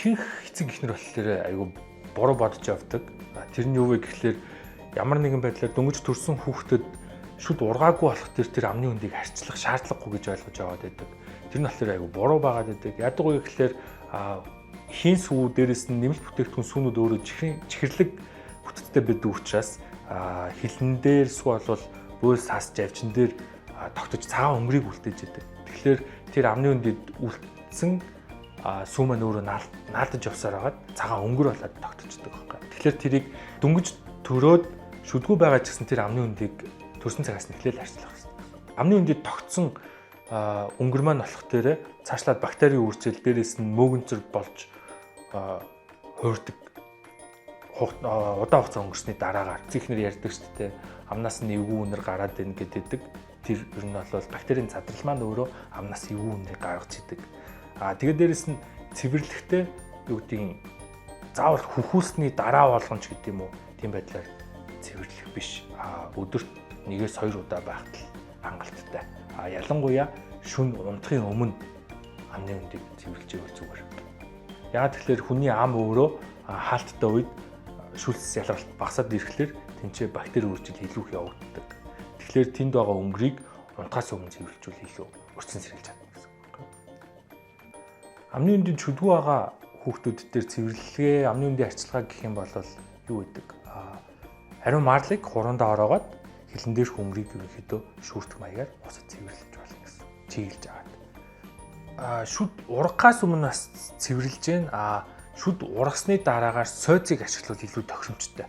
ихэнх эцэг эхнэр болохоор айгүй буруу бодож явдаг. Тэр нь юу вэ гэхлээр ямар нэгэн байдлаар дөнгөж төрсэн хүүхдэд шүд ургаагүй болох тэр амны үндийг харьцлах шаардлагагүй гэж ойлгож яваад байдаг. Тэр нь болохоор айгүй буруу байгаад байдаг. Яадаг вэ гэхлээр хийн сүү дээрээс нь нэмэлт бүтээгдэхүүн сүүнүүд өөрөө чихэрлэг бүтцтэй байдаг учраас хилэн дээр сүү болвол бөөл сас жавчин дээр тогтож цагаан өнгөрийг үлдээж байдаг. Тэгэхээр тэр амны үндэд үлдсэн сүү маань өөрөө наалдаж явсаар хагаад цагаан өнгөр болоод тогтчихдог байхгүй. Тэгэхээр тэрийг дөнгөж төрөөд шүдгүү байгаа ч гэсэн тэр амны үндийг төрсэн цагаас нь эхлээл харьцлах хэрэгтэй. Амны үндэд тогтсон өнгөр маань болох дээр цаашлаад бактерийн үржил дээрээс нь мөөгөнцөр болж хуурдаг удаан хугацаа өнгөрсний дараагаар зихнэр ярьдаг шүү дээ. Амнаас нь эвгүй үнэр гараад ийн гэдэг. Тэр ер нь бол бактерийн задрал маань өөрөө амнаас эвгүй үнэрийг гаргаж идэг. Тэгээд дээрэс нь цэвэрлэхдээ юу гэдгийг заавал хөхүүлсний дараа болгоно ч гэдэг юм уу. Тийм байдлаар цэвэрлэх биш. Өдөрт 1-2 удаа байхад хангалттай. Ялангуяа шүн унтахын өмнө амны үндийг цэвэрлж ивэл зүгээр. Яг тэгэхээр хүний ам өөрөө хаалттай үед шүлс ялгалт багасаад ирэхлээр тэнцээ бактери үржил илүү их явагддаг. Тэгэхээр тэнд байгаа өнгөрийг унтахаас өмнө цэвэрлжүүл илүү өрцөн сэргийлж чадна гэсэн үг. Амны үндийн шүдгүү байгаа хүүхдүүд дээр цэвэрлэгээ, амны үндийн арчилгаа гэх юм бол юу гэдэг? Ариун марлыг хуруундаа ороогоод хилэн дээрх өнгөрийг ерөнхийдөө шүүртэх маягаар босод цэвэрлэж болно гэсэн. Чиглэж аваад. Шүд ургахаас өмнө бас цэвэрлж гэн. Шүд ургасны дараагаар сойцыг ашиглавал илүү тохиромжтой.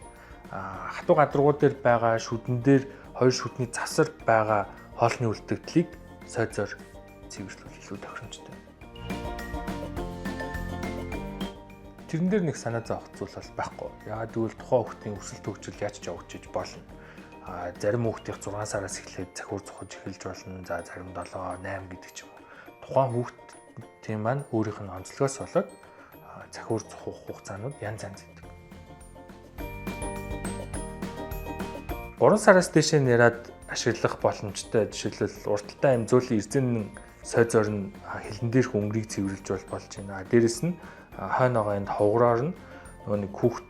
Хатуу гадаргуу дээр байгаа шүдэн дээр хоёр шүдний засар байгаа хоолны үлдэгдлийг сойцоор цэвэрлэвэл илүү тохиромжтой. Тэрэн дээр нэг санаа зовох зүйл бол байхгүй. Яагаад гэвэл тухайн хүүхдийн өсөлт хөгжил яаж ч явагдаж болно. Зарим хүүхдийн 6 сараас эхлээд захиур зохиж эхэлж болно. За зарим 7, 8 гэдэг ч юм уу. Тухайн хүүхдийн маань өөрийнх нь онцлогоос болоод захиур зохих хугацаанууд янз янз байдаг. 3 сараас дээш нэраад ашиглах боломжтой. Жишээлбэл урталтай амзуулийн эрзэн сойзоор нь хилэн дээрх өнгөрийг цэвэрлж болж байна. Дээрэс нь хойно байгаа энд ховгороор нь нөгөө нэг хүүхд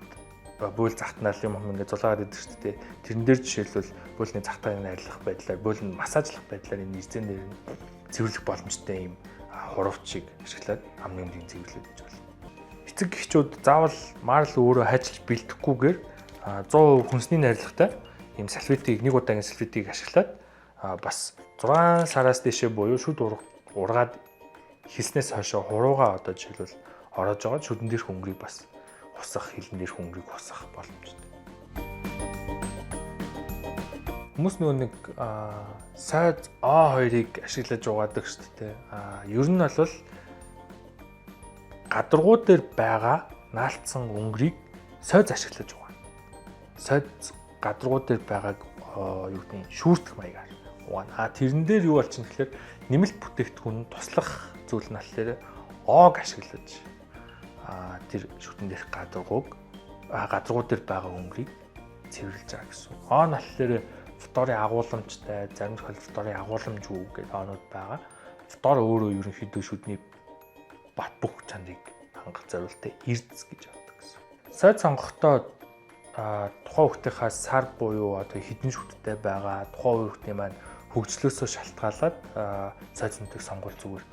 бөөл захтнаал юм ингээд зулаагаад идэг шүү дээ. Тэрэн дээр жишээлбэл бөөлний захтааг найрлах байдлаар, бөөл нь массажлах байдлаар энэ эрзэн дээр нь цэвэрлэх боломжтой юм хуравчийг ашиглаад амны үндийг цэвэрлэж болно. Эцэг эхчүүд заавал марл өөрөө хайчилж бэлдэхгүйгээр 100% хүнсний найрлагатай ийм салфетыг нэг удаагийн салфетыг ашиглаад бас 6 сараас дээшээ буюу шүд ургаад хэлснээс хойшоо хуруугаа одоо жишээлбэл ороож байгаа шүдэн дээрх өнгөрийг бас хусах, хилэн дээрх өнгөрийг хусах боломжтой. Хүмүүс нөгөө нэг сойз А2-ыг ашиглаж угаадаг шүү дээ. Ер нь бол гадаргуу дээр байгаа наалтсан өнгөрийг сойз ашиглаж угаана. Сойз гадаргуу дээр байгааг юу гэдэг нь шүүртэх маягаар угаана. Тэрэн дээр юу болчих юм гэхээр нэмэлт бүтээгдэхүүн туслах зүйл нь болохоор оог ашиглаж тэр шүтэн дээрх гадаргуу дээр байгаа өнгөрийг цэвэрлж байгаа гэсэн. Он болохоор фторын агуулмжтай, зарим тохиолдолд фторын агуулмж үү гэдэг онууд байгаа. Фтор өөрөө ерөнхийдөө шүдний бат бөх чанарыг хангах зорилттой эрдэс гэж авдаг гэсэн. Сойд сонгохдоо тухайн хүүхдийнхаа сар буюу одоо хэдэн шүттэй байгаа, тухайн хүүхдийн маань хөгжлөөсөө шалтгаалаад сойд нүдийг сонгуул зүгээр.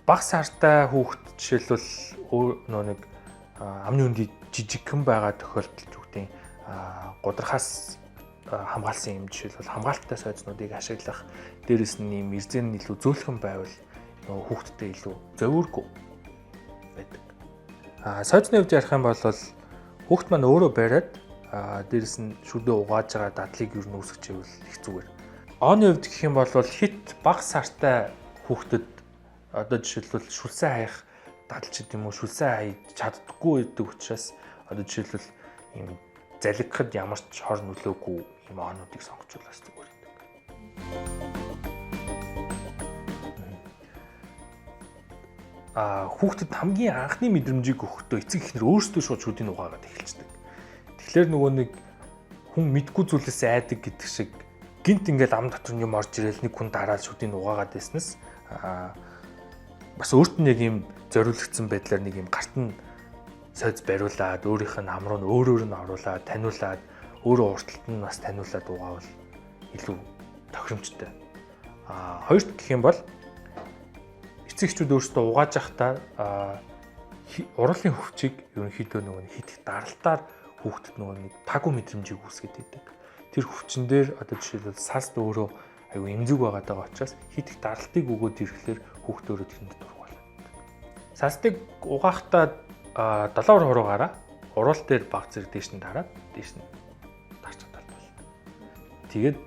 Бага сартай хүүхд жишээлбэл нөө нэг амны үндий жижигхэн байгаа тохиолдолд хүүхдийн гудрахаас хамгаалсан юм жишээлбэл хамгаалттай сойзнуудыг ашиглах, дээрэс нь ийм эрзэн илүү зөөлхөн байвал нөгөө хүүхдтэй илүү зовиургүй байдаг. Сойзны хувьд ярих юм бол хүүхд маань өөрөө бариад дээрэс нь шүдээ угааж байгаа дадлыг юу нүүсгэж ивэл их зүгээр. Оны хувьд гэх юм бол хит бага сартай хүүхдэд одоо жишээлбэл шүлсээ хаях дадлж гэдэг юм уу, шүлсээ хайж чаддаггүй гэдэг учраас одоо жишээлбэл ийм залгихад ямар ч хор нөлөөгүй юм онуудыг сонгочулаас зүгээр гэдэг. Хүүхдэд хамгийн анхны мэдрэмжийг өгөхдөө эцэг эхнэр өөрсдөө шууд шүдийг угаагаад эхэлждэг. Тэгэхээр нөгөө нэг хүн мэдгүй зүйлээс айдаг гэдэг шиг гинт ингээл ам дотор юм орж ирэл нэг хүн дараад шүдийг угаагаад байснаас бас өөрт нь яг ийм зориулагдсан байдлаар нэг ийм гарт нь сойз бариулаад өөрийнх нь амруу нь өөр нь оруулаад таниулаад өөрөө урталт нь бас таниулаад угаавал илүү тохиромжтой. Хоёрт гэх юм бол эцэгчүүд өөрсдөө угааж явахдаа уруулын хөвчийг ерөнхийдөө нөгөө хит их даралтаар хүүхдэд нөгөө нэг тагу мэдрэмжийг үүсгэж идэг. Тэр хөвчин дээр одоо жишээлбэл сард өөрөө аюу эмзэг байгаа учраас хит их даралтыг өгөөд ирэхлээр хүүхд өөрөө тэрэнд дургуул. Сарстыг угаахдаа 7 хуруугаараа уруул дээр баг зэрэг дээш нь дараад дээш нь дарч чадвал. Тэгээд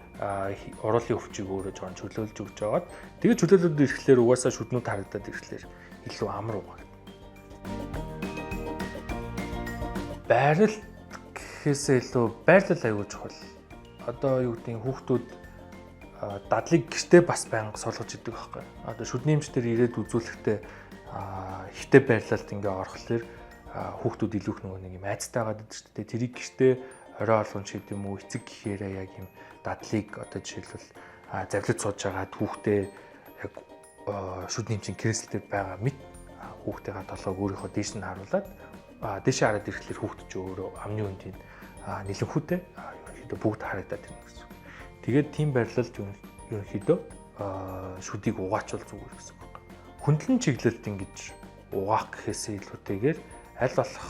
уруулын өвчийг өөрөө жоон чөлөөлж өгч жагаад тэгээд чөлөөлөд ирэхлээр угаасаа шүднүүд харагдаад ирэхлээр илүү амар угааг. Байрал гэхээсээ илүү байрлал аягүй чухал. Одоо юу гэдэг хүүхдүүд дадлыг гэртээ бас байнга суулгаж идэг байхгүй. Одоо шүдний эмчтэр ирээд үзүүлэхдээ ихтэй байрлалд ингээ орохлоор хүүхдүүд илүү их нэг юм айцтай байгаад идэг шүү дээ. Тэрийг гэртээ орой олгон ч гэдэм үү эцэг гэхээрээ яг юм дадлыг одоо жишээлбэл завлаж сууж байгаад хүүхдээ яг шүдний эмчийн креслэлд байгаа мэт хүүхдийн толгойг өөрийнхөө дээш нь харуулад дээшээ хараад ирэхлээр хүүхд ч өөрөө амны үндийн нэлэнхүүтэй ерөнхийдөө бүгд харагдаад байна гэсэн. Тэгээд тийм байрлалд ерөнхийдөө шүдийг угаачвал зүгээр гэсэн үг. Хөндлөн чиглэлд ингэж угаах гэхээсээ илүүтэйгээр аль болох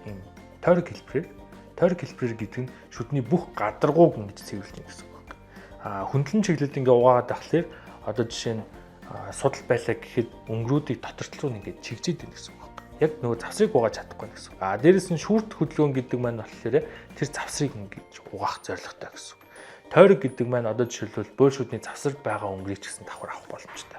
юм тойрог хэлбэрээр гэдэг нь шүдний бүх гадаргууг ингэж цэвэрлэх гэсэн үг. Хөндлөн чиглэлд ингээ угаагаад ахлаар одоо жишээ нь судал байлаа гэхэд өнгөрүүдийг дотортол руу ингээд чигжээд байна гэсэн үг. Яг нөгөө завсрыг угааж чадахгүй гэсэн үг. Дээрээс нь шүүрт хөдөлгөөн гэдэг маань болохоор тэр завсрыг ингэж угаах зорилготой гэсэн үг. Тойрог гэдэг маань одоо жишээлбэл бөөл шүдний завсар байгаа өнгөрийг ч гэсэн давхар авах боломжтой.